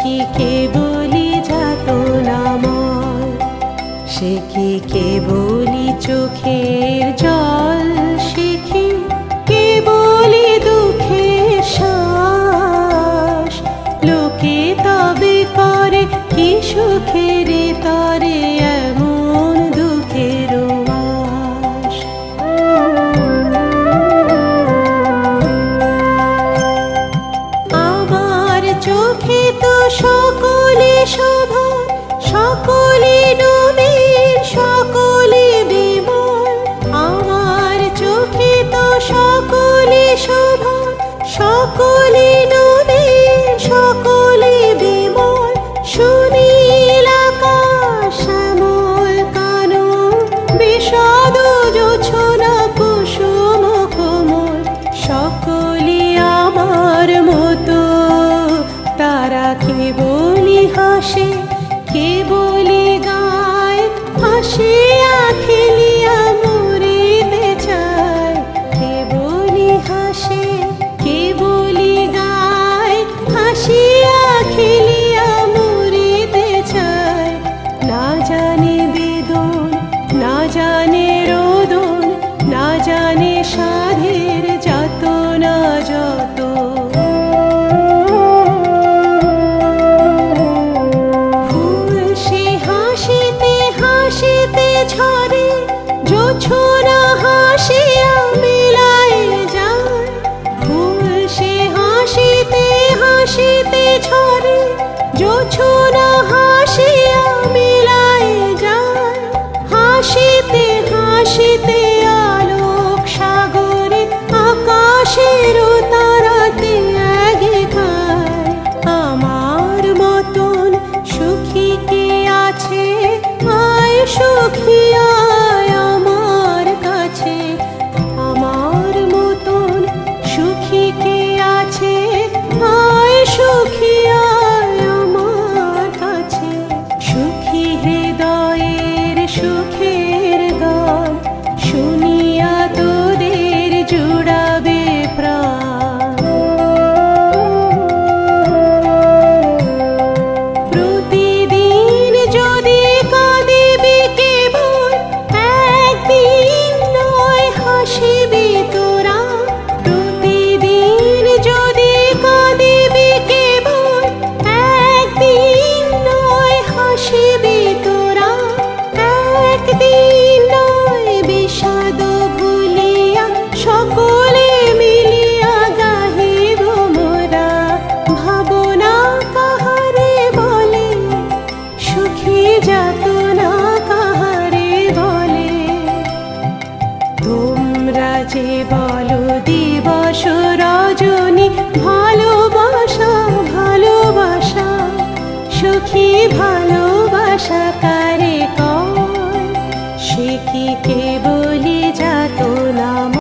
কি কেবলি যাতনাময়, সে কি কেবলি চোখের জল, সে কি কেবলি দুঃখের শ্বাস। লোকে তবে করে কি সুখের তরে এমন দুঃখের বাস। আমার চোখে তো সকলে শোভা, সকলে নবীন, সকলে বিমল। আমার চোখে তো সকলে শোভা, সকলে নবীন, সকলে বিমল। সুনীল আকাশ, শ্যামল কানন, বিশদ জোছনা, কুসুম কোমল। সকলে আমার মতো, তারা কেবলি হাসে, কেবলি গায়, হাসিয়া খেলিয়া মরিতে চায়। কেবলি হাসে, কেবলি গায়, হাসিয়া খেলিয়া মরিতে চায়। না জানে বেদন, না জানে রোদন, না জানে সাধের যাতনা যত। ঝরে জোছনা হাসিয়া মিলায় যায়, ফুল সে হাসিতে হাসিতে ঝরে জোছনা হাসিয়া মিলায় যায়। হাসিতে হাসিতে আলোক সাগরে, আকাশের তারাতে আগে খায়। আমার মতন সুখী কে আছে, আয় সুখী আয় আমার কাছে। আমার মতন সুখী কে আছে, আয় সুখী আয় আমার কাছে। সুখী হৃদয়ের সুখের গান শুনিয়া তোদের জুড়াবে প্রাণ। প্রতিদিন যদি কাঁদিবি কেবল, একদিন নয় হাসিবি তোরা। প্রতিদিন যদি কাঁদিবি কেবল, একদিন নয় হাসিবি তোরা। একদিন নয় বিষাদ ভুলিয়া, সকলে মিলিয়া গাহিব মোরা। ভাবনা কাহারে বলে, সুখী যাতনা কাহারে বলে। তোমরা যে বলো দিবস রজনী, ভালোবাসা ভালোবাসা, সুখী ভালোবাসা কারে কয়। সে কি কেবলি